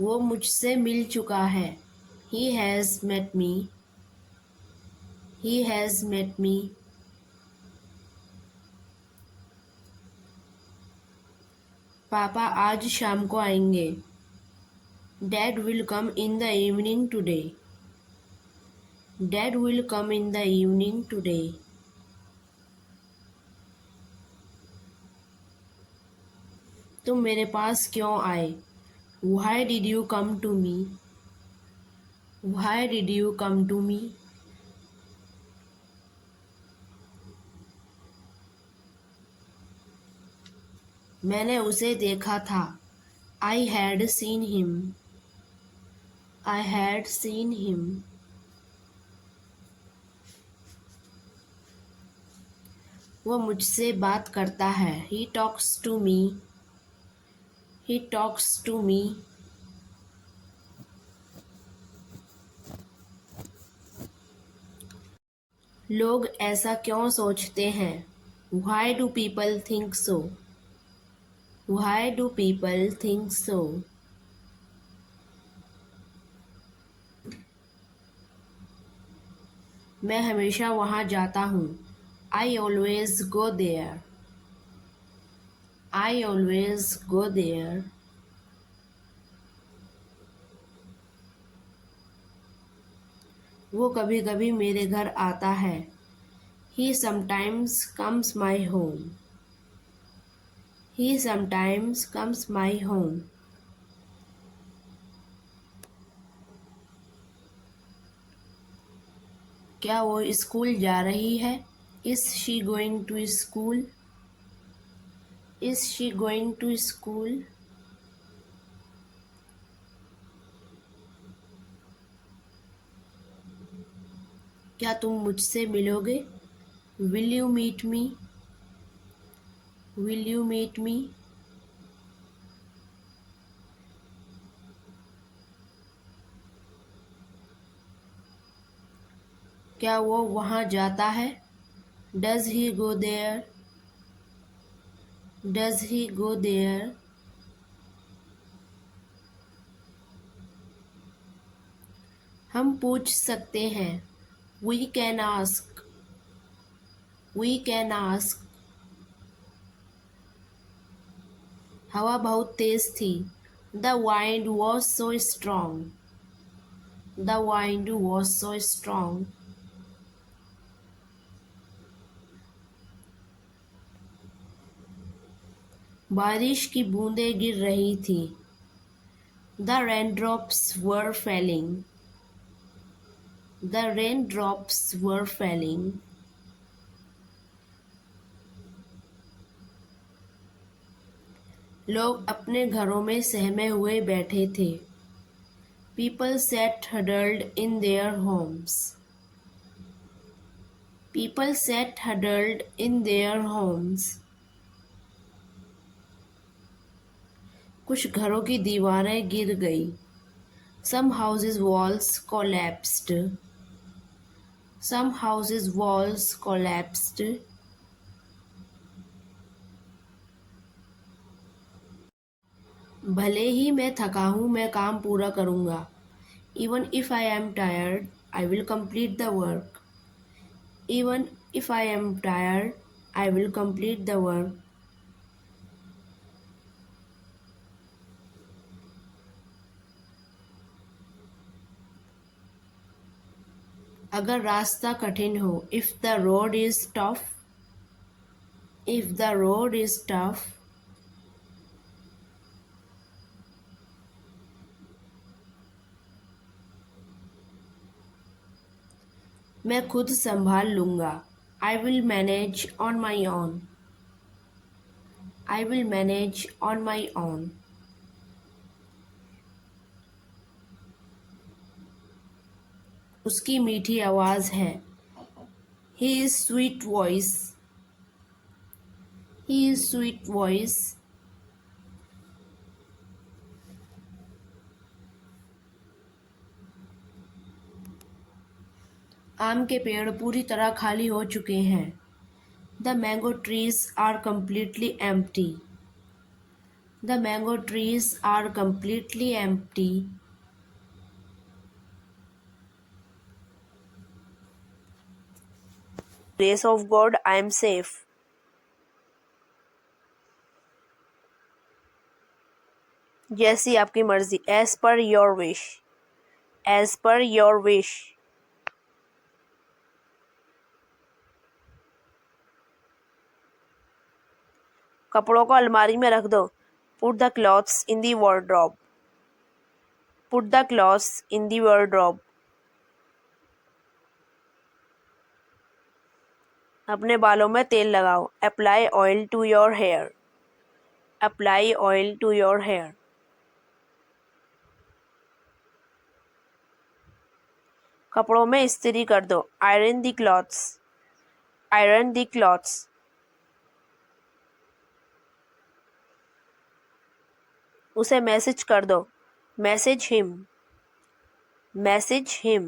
वो मुझसे मिल चुका है। He has met me. He has met me. पापा आज शाम को आएंगे। Dad will come in the evening today. Dad will come in the evening today. तुम मेरे पास क्यों आए? Why did you come to me? Why did you come to me? मैंने उसे देखा था। I had seen him. I had seen him. वो मुझसे बात करता है। He talks to me. He talks to me. लोग ऐसा क्यों सोचते हैं? Why do people think so? Why do people think so? मैं हमेशा वहाँ जाता हूँ। I always go there. I always go there. वो कभी-कभी मेरे घर आता है। He sometimes comes my home. He sometimes comes my home. क्या वो स्कूल जा रही है? Is she going to school? Is she going to school? क्या तुम मुझसे मिलोगे? Will you meet me? Will you meet me? क्या वो वहाँ जाता है? Does he go there? Does he go there? हम पूछ सकते हैं। We can ask. We can ask. हवा बहुत तेज थी। The wind was so strong. The wind was so strong. बारिश की बूंदें गिर रही थी। The raindrops were falling. The raindrops were falling. लोग अपने घरों में सहमे हुए बैठे थे। People sat huddled in their homes. People sat huddled in their homes. कुछ घरों की दीवारें गिर गई। Some houses' walls collapsed. Some houses' walls collapsed. भले ही मैं थका हूँ, मैं काम पूरा करूँगा। Even if I am tired, I will complete the work. Even if I am tired, I will complete the work. अगर रास्ता कठिन हो, if the road is tough, if the road is tough, मैं खुद संभाल लूँगा। I will manage on my own. I will manage on my own. उसकी मीठी आवाज़ है। His sweet voice. His sweet voice. आम के पेड़ पूरी तरह खाली हो चुके हैं। The mango trees are completely empty. The mango trees are completely empty. Grace of God, I am safe. जैसी आपकी मर्जी, as per your wish. As per your wish. कपड़ों को अलमारी में रख दो. Put the clothes in the wardrobe. Put the clothes in the wardrobe. अपने बालों में तेल लगाओ. Apply oil to your hair. Apply oil to your hair. कपड़ों में इस्त्री कर दो. Iron the clothes. Iron the clothes. उसे मैसेज कर दो. Message him. Message him.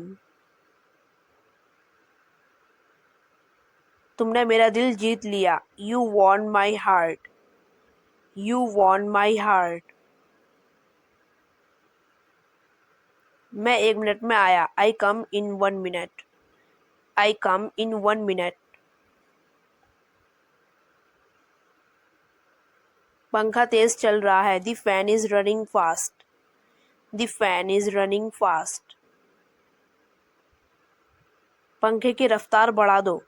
तुमने मेरा दिल जीत लिया. You won my heart. You won my heart. मैं 1 मिनट में आया. I come in 1 minute. I come in 1 minute. पंखा तेज चल रहा है. The fan is running fast. The fan is running fast. पंखे की रफ्तार बढ़ा दो.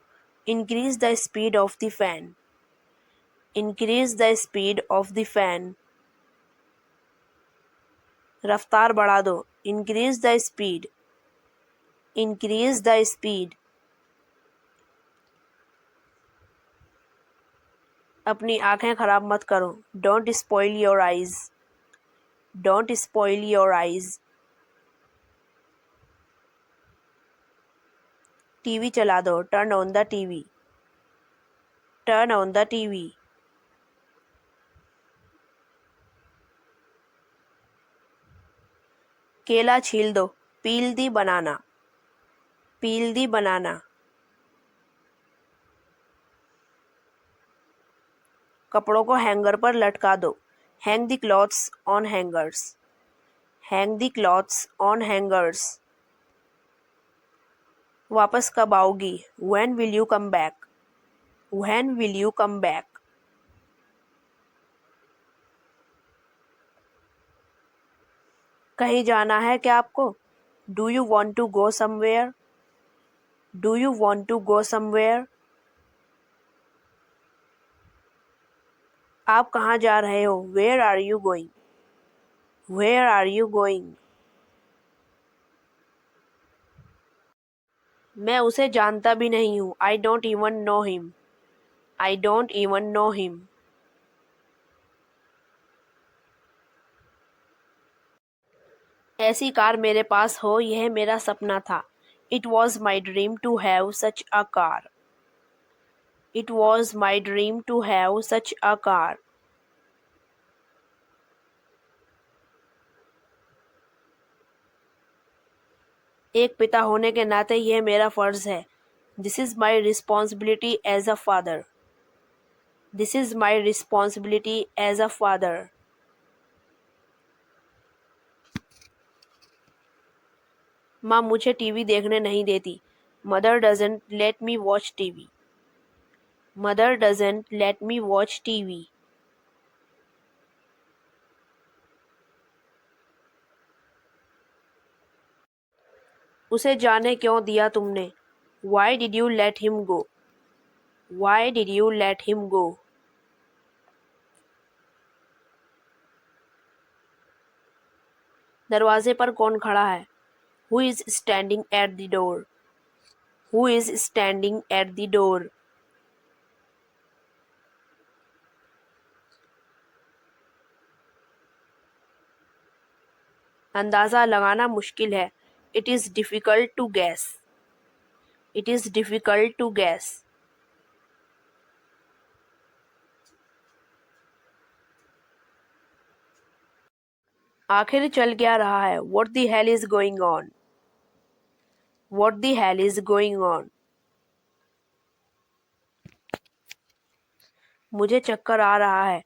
Increase the speed of the fan. Increase the speed of the fan. रफ्तार बढ़ा दो. Increase the speed. Increase the speed. अपनी आँखें खराब मत करो. Don't spoil your eyes. Don't spoil your eyes. TV चला दो. Turn on the TV. Turn on the TV. केला छील दो. Peel the banana. Peel the banana. कपड़ों को हैंगर पर लटका दो. Hang the clothes on hangers. Hang the clothes on hangers. वापस कब आओगी? When will you come back? When will you come back? कहीं जाना है क्या आपको? Do you want to go somewhere? Do you want to go somewhere? आप कहाँ जा रहे हो? Where are you going? Where are you going? मैं उसे जानता भी नहीं हूँ. I don't even know him. I don't even know him. ऐसी कार मेरे पास हो, यह मेरा सपना था. It was my dream to have such a car. It was my dream to have such a car. एक पिता होने के नाते यह मेरा फर्ज है. This is my responsibility as a father. This is my responsibility as a father. माँ मुझे टीवी देखने नहीं देती. Mother doesn't let me watch TV. Mother doesn't let me watch TV. उसे जाने क्यों दिया तुमने? Why did you let him go? Why did you let him go? दरवाजे पर कौन खड़ा है? Who is standing at the door? Who is standing at the door? अंदाज़ा लगाना मुश्किल है. It is difficult to guess. It is difficult to guess. आखिर चल क्या रहा है? What the hell is going on? What the hell is going on? मुझे चक्कर आ रहा है.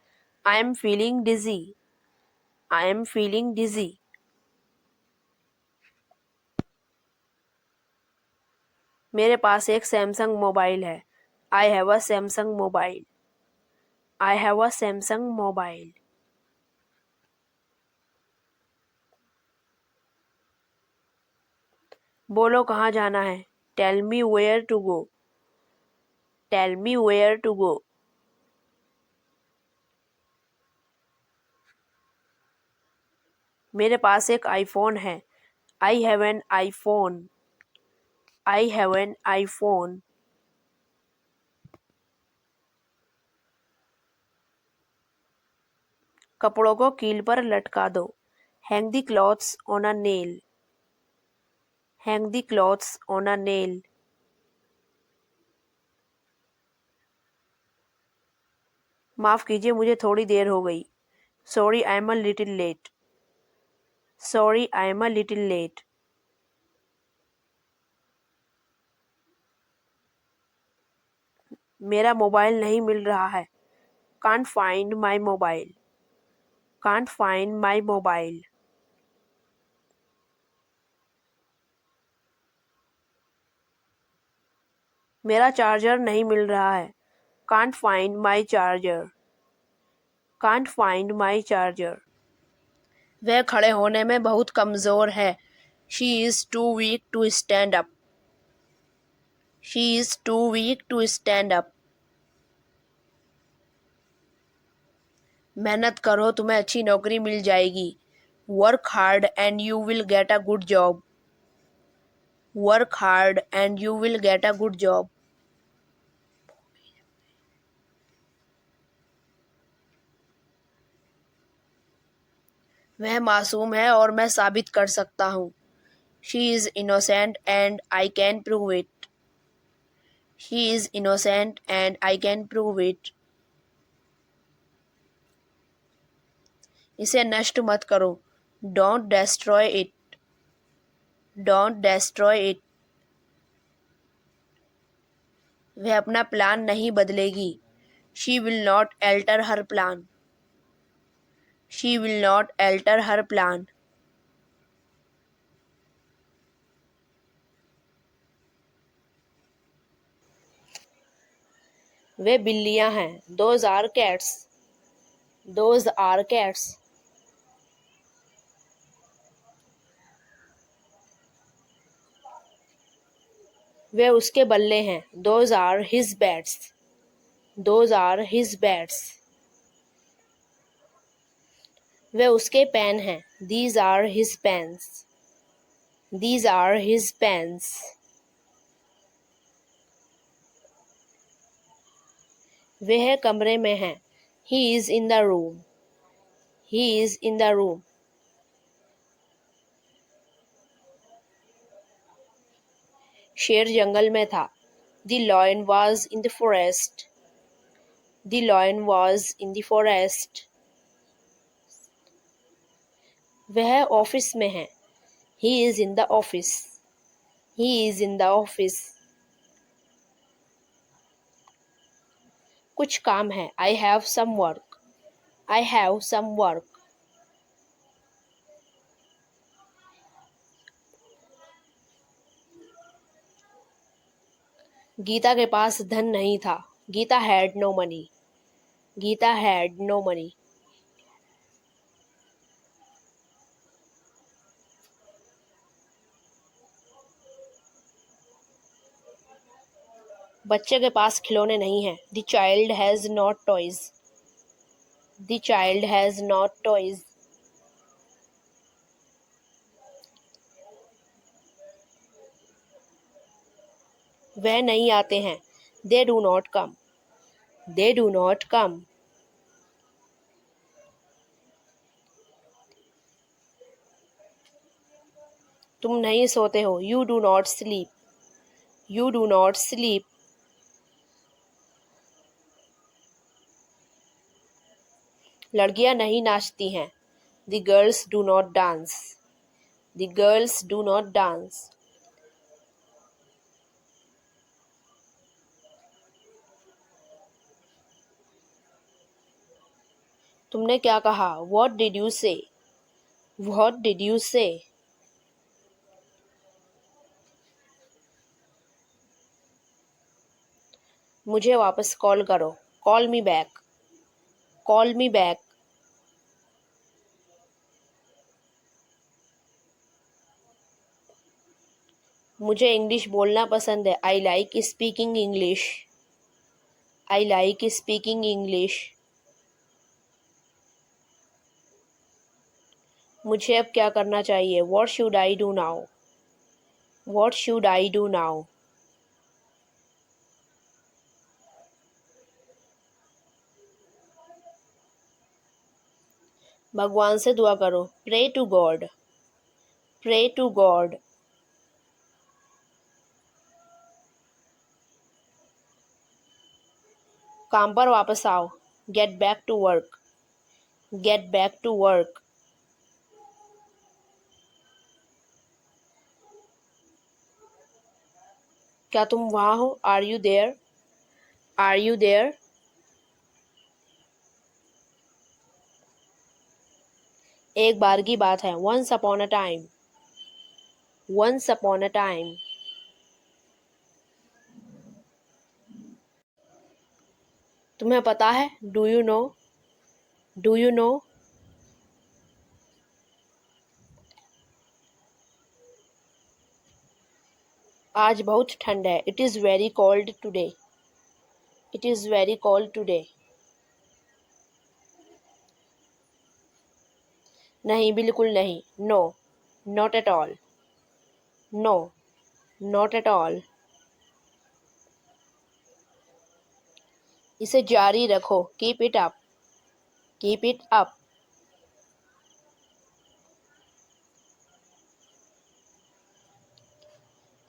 I am feeling dizzy. I am feeling dizzy. मेरे पास एक सैमसंग मोबाइल है. I have a Samsung mobile. I have a Samsung mobile. बोलो कहाँ जाना है. Tell me where to go. Tell me where to go. मेरे पास एक आईफोन है. I have an iPhone. I have an iPhone. कपड़ों को कील पर लटका दो. Hang the clothes on a nail. Hang the clothes on a nail. माफ़ कीजिए मुझे थोड़ी देर हो गई. Sorry I am a little late. Sorry I am a little late. मेरा मोबाइल नहीं मिल रहा है. Can't find my mobile. Can't find my mobile. मेरा चार्जर नहीं मिल रहा है. Can't find my charger. Can't find my charger. वह खड़े होने में बहुत कमज़ोर है. She is too weak to stand up. She is too weak to stand up. मेहनत करो तुम्हें अच्छी नौकरी मिल जाएगी. Work hard and you will get a good job. Work hard and you will get a good job. वह मासूम है और मैं साबित कर सकता हूँ. She is innocent and I can prove it. She is innocent and I can prove it. इसे नष्ट मत करो. Don't destroy it. Don't destroy it. वह अपना प्लान नहीं बदलेगी. She will not alter her plan. She will not alter her plan. वे बिल्लियाँ हैं. Those are cats. Those are cats. वे उसके बल्ले हैं. Those are his bats. Those are his bats. वे उसके पेन हैं. These are his pens. These are his pens. वह कमरे में हैं. He is in the room. He is in the room. शेर जंगल में था. The lion was in the forest. The lion was in the forest. वह office में है. He is in the office. He is in the office. कुछ काम है. I have some work. I have some work. Gita के पास धन नहीं था. Gita had no money. Gita had no money. बच्चे के पास खिलौने नहीं हैं. The child has not toys. The child has not toys. वह नहीं आते हैं. They do not come. They do not come. तुम नहीं सोते हो. You do not sleep. You do not sleep. लड़कियां नहीं नाचती हैं. The girls do not dance. The girls do not dance. तुमने क्या कहा? What did you say? What did you say? मुझे वापस कॉल करो. Call me back. Call me back. मुझे इंग्लिश बोलना पसंद है. I like speaking English. I like speaking English. मुझे अब क्या करना चाहिए? What should I do now? What should I do now? भगवान से दुआ करो. Pray to God. Pray to God. काम पर वापस आओ. Get back to work. Get back to work. क्या तुम वहाँ हो? Are you there? Are you there? एक बार की बात है. Once upon a time. Once upon a time. तुम्हें पता है? Do you know? Do you know? आज बहुत ठंड है. It is very cold today. It is very cold today. नहीं, बिल्कुल नहीं. No, not at all. No, not at all. इसे जारी रखो. Keep it up. Keep it up.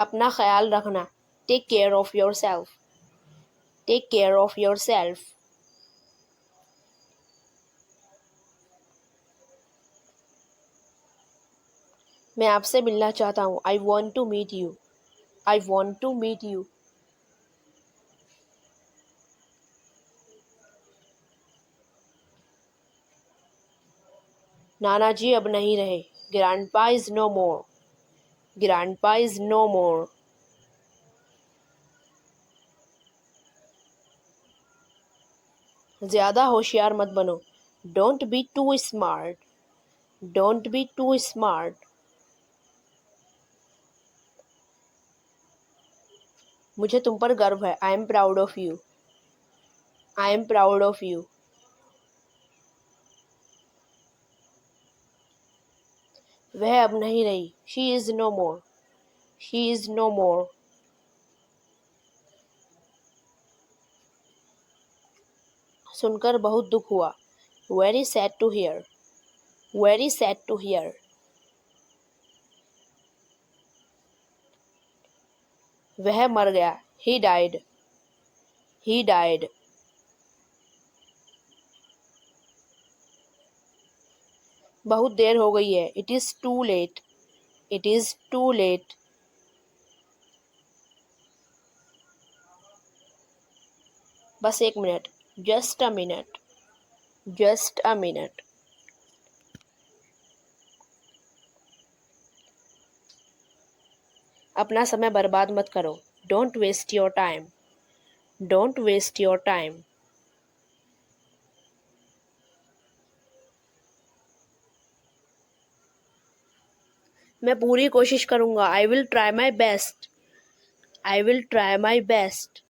अपना ख्याल रखना. Take care of yourself. Take care of yourself. मैं आपसे मिलना चाहता हूँ. I want to meet you. I want to meet you. नाना जी अब नहीं रहे. Grandpa is no more. Grandpa is no more. ज़्यादा होशियार मत बनो. Don't be too smart. Don't be too smart. मुझे तुम पर गर्व है. I am proud of you. I am proud of you. वह अब नहीं रही. She is no more. She is no more. सुनकर बहुत दुख हुआ. Very sad to hear. Very sad to hear. वह मर गया. He died. He died. बहुत देर हो गई है. It is too late. It is too late. बस एक minute. Just a minute. Just a minute. अपना समय बर्बाद मत करो. Don't waste your time. Don't waste your time. मैं पूरी कोशिश करूँगा. I will try my best. I will try my best.